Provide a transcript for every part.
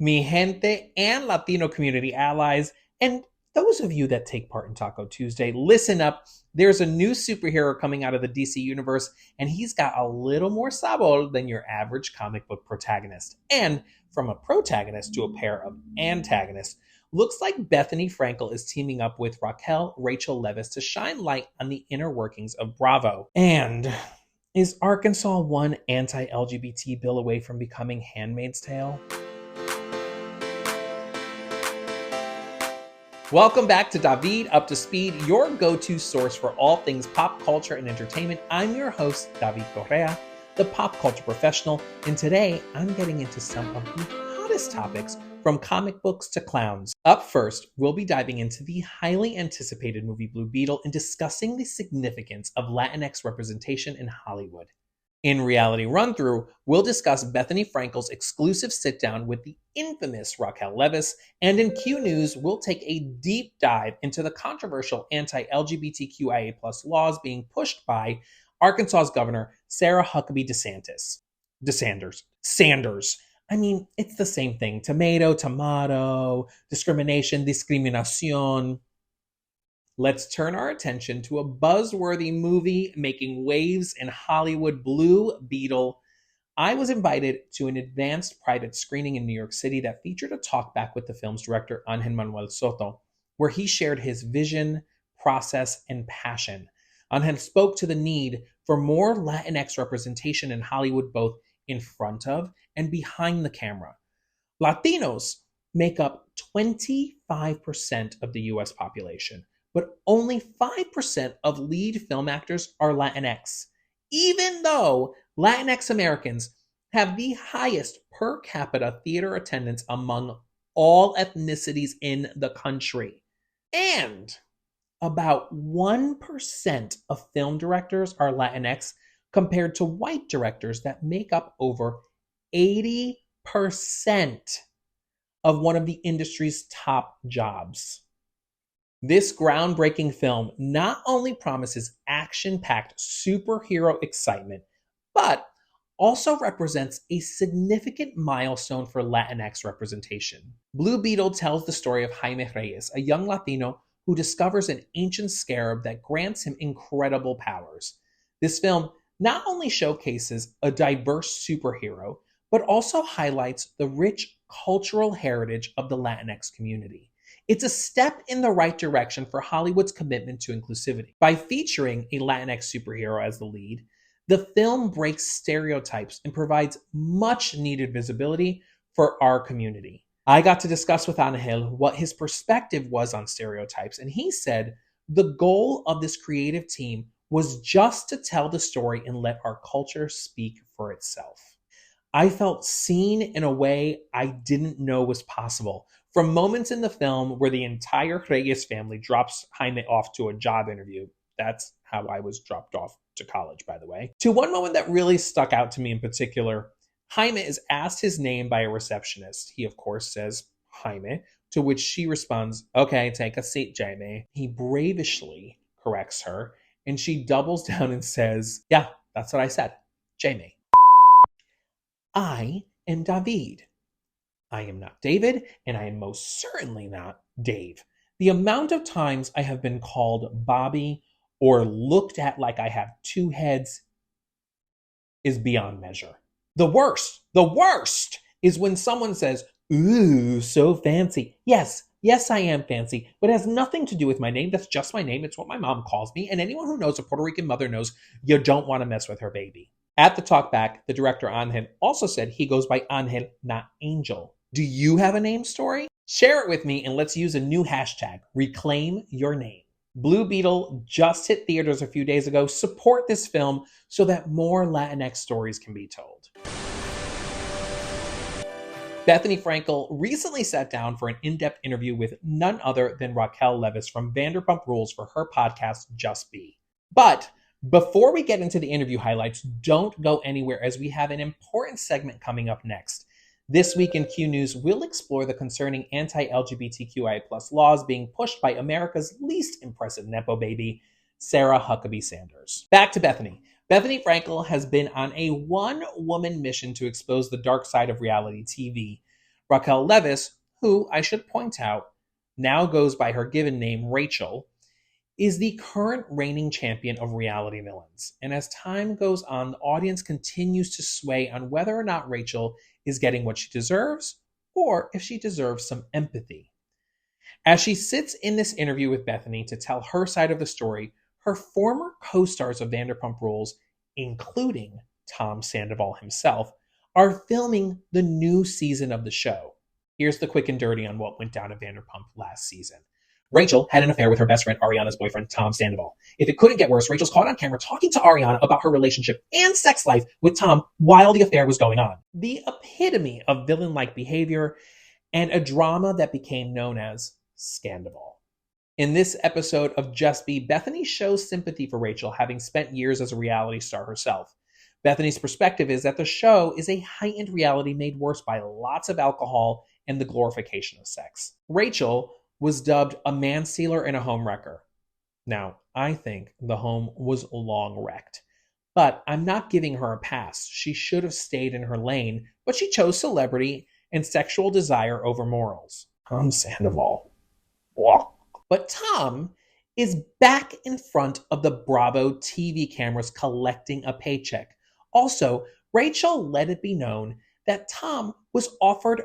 mi gente and Latino community allies, and those of you that take part in Taco Tuesday, listen up. There's a new superhero coming out of the DC universe, and he's got a little more sabor than your average comic book protagonist. And from a protagonist to a pair of antagonists, looks like Bethenny Frankel is teaming up with Raquel, Rachel, Leviss to shine light on the inner workings of Bravo. And is Arkansas one anti-LGBT bill away from becoming Handmaid's Tale? Welcome back to David Up to Speed, your go-to source for all things pop culture and entertainment. I'm your host, David Correa, the pop culture professional, and today I'm getting into some of the hottest topics from comic books to clowns. Up first, we'll be diving into the highly anticipated movie Blue Beetle and discussing the significance of Latinx representation in Hollywood. In Reality Run-Through, we'll discuss Bethenny Frankel's exclusive sit-down with the infamous Raquel Leviss, and in Q News, we'll take a deep dive into the controversial anti-LGBTQIA+ laws being pushed by Arkansas's Governor Sarah Huckabee Sanders. I mean, it's the same thing. Tomato, discrimination, discriminación. Let's turn our attention to a buzzworthy movie making waves in Hollywood, Blue Beetle. I was invited to an advanced private screening in New York City that featured a talkback with the film's director, Ángel Manuel Soto, where he shared his vision, process, and passion. Ángel spoke to the need for more Latinx representation in Hollywood, both in front of and behind the camera. Latinos make up 25% of the U.S. population, but only 5% of lead film actors are Latinx, even though Latinx Americans have the highest per capita theater attendance among all ethnicities in the country. And about 1% of film directors are Latinx compared to white directors that make up over 80% of one of the industry's top jobs. This groundbreaking film not only promises action-packed superhero excitement, but also represents a significant milestone for Latinx representation. Blue Beetle tells the story of Jaime Reyes, a young Latino who discovers an ancient scarab that grants him incredible powers. This film not only showcases a diverse superhero, but also highlights the rich cultural heritage of the Latinx community. It's a step in the right direction for Hollywood's commitment to inclusivity. By featuring a Latinx superhero as the lead, the film breaks stereotypes and provides much needed visibility for our community. I got to discuss with Ángel what his perspective was on stereotypes, and he said the goal of this creative team was just to tell the story and let our culture speak for itself. I felt seen in a way I didn't know was possible. From moments in the film where the entire Reyes family drops Jaime off to a job interview, that's how I was dropped off to college, by the way, to one moment that really stuck out to me in particular. Jaime is asked his name by a receptionist. He, of course, says Jaime, to which she responds, "Okay, take a seat, Jaime." He bravishly corrects her, and she doubles down and says, "Yeah, that's what I said, Jaime. I am David. I am not David, and I am most certainly not Dave. The amount of times I have been called Bobby or looked at like I have two heads is beyond measure. The worst is when someone says, "Ooh, so fancy." Yes, I am fancy, but it has nothing to do with my name. That's just my name. It's what my mom calls me, and anyone who knows a Puerto Rican mother knows you don't want to mess with her baby. At the talkback, the director Ángel also said he goes by Ángel, not Angel. Do you have a name story? Share it with me, and let's use a new hashtag, Reclaim Your Name. Blue Beetle just hit theaters a few days ago. Support this film so that more Latinx stories can be told. Bethenny Frankel recently sat down for an in-depth interview with none other than Raquel Leviss from Vanderpump Rules for her podcast, Just Be. But before we get into the interview highlights, don't go anywhere as we have an important segment coming up next. This week in Q News, we'll explore the concerning anti-LGBTQIA+ laws being pushed by America's least impressive Nepo baby, Sarah Huckabee Sanders. Back to Bethenny. Bethenny Frankel has been on a one-woman mission to expose the dark side of reality TV. Raquel Leviss, who I should point out now goes by her given name Rachel, is the current reigning champion of reality villains. And as time goes on, the audience continues to sway on whether or not Rachel is getting what she deserves or if she deserves some empathy. As she sits in this interview with Bethenny to tell her side of the story, her former co-stars of Vanderpump Rules, including Tom Sandoval himself, are filming the new season of the show. Here's the quick and dirty on what went down at Vanderpump last season. Rachel had an affair with her best friend Ariana's boyfriend, Tom Sandoval. If it couldn't get worse, Rachel's caught on camera talking to Ariana about her relationship and sex life with Tom while the affair was going on. The epitome of villain-like behavior and a drama that became known as Scandoval. In this episode of Just Be, Bethenny shows sympathy for Rachel, having spent years as a reality star herself. Bethenny's perspective is that the show is a heightened reality made worse by lots of alcohol and the glorification of sex. Rachel was dubbed a man-stealer and a home wrecker. Now, I think the home was long wrecked. But I'm not giving her a pass. She should have stayed in her lane, but she chose celebrity and sexual desire over morals. Tom Sandoval. Walk. But Tom is back in front of the Bravo TV cameras collecting a paycheck. Also, Rachel let it be known that Tom was offered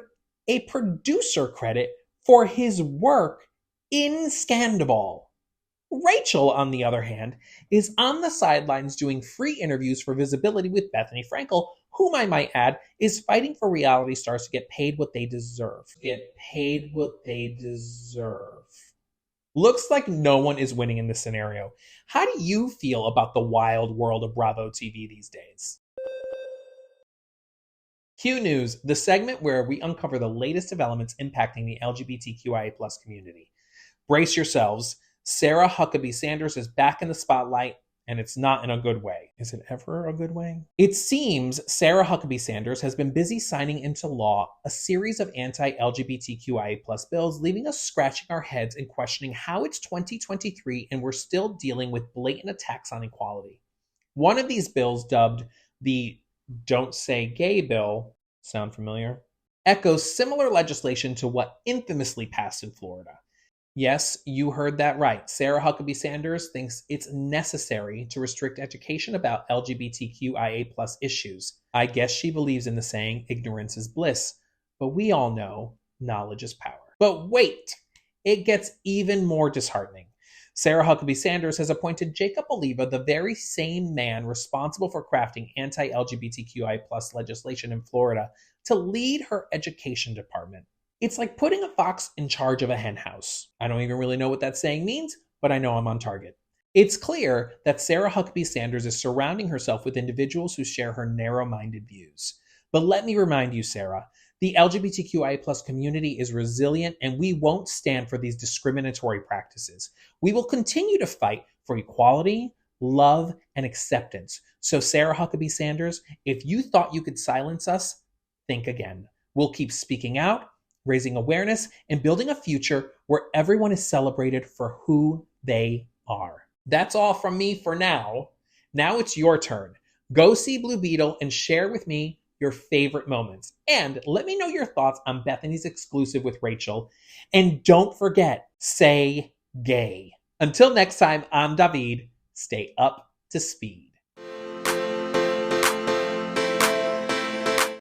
a producer credit for his work in Scandoval. Rachel, on the other hand, is on the sidelines doing free interviews for visibility with Bethenny Frankel, whom I might add is fighting for reality stars to get paid what they deserve. Looks like no one is winning in this scenario. How do you feel about the wild world of Bravo TV these days? Q News, the segment where we uncover the latest developments impacting the LGBTQIA+ community. Brace yourselves. Sarah Huckabee Sanders is back in the spotlight, and it's not in a good way. Is it ever a good way? It seems Sarah Huckabee Sanders has been busy signing into law a series of anti-LGBTQIA+ bills, leaving us scratching our heads and questioning how it's 2023 and we're still dealing with blatant attacks on equality. One of these bills, dubbed the Don't Say Gay bill, sound familiar? Echoes similar legislation to what infamously passed in Florida. Yes, you heard that right. Sarah Huckabee Sanders thinks it's necessary to restrict education about LGBTQIA+ issues. I guess she believes in the saying, ignorance is bliss. But we all know knowledge is power. But wait, it gets even more disheartening. Sarah Huckabee Sanders has appointed Jacob Oliva, the very same man responsible for crafting anti-LGBTQI+ legislation in Florida, to lead her education department. It's like putting a fox in charge of a hen house. I don't even really know what that saying means, but I know I'm on target. It's clear that Sarah Huckabee Sanders is surrounding herself with individuals who share her narrow-minded views. But let me remind you, Sarah, the LGBTQIA+ community is resilient, and we won't stand for these discriminatory practices. We will continue to fight for equality, love, and acceptance. So Sarah Huckabee Sanders, if you thought you could silence us, think again. We'll keep speaking out, raising awareness, and building a future where everyone is celebrated for who they are. That's all from me for now. Now it's your turn. Go see Blue Beetle and share with me your favorite moments. And let me know your thoughts on Bethenny's exclusive with Rachel. And don't forget, say gay. Until next time, I'm David. Stay up to speed.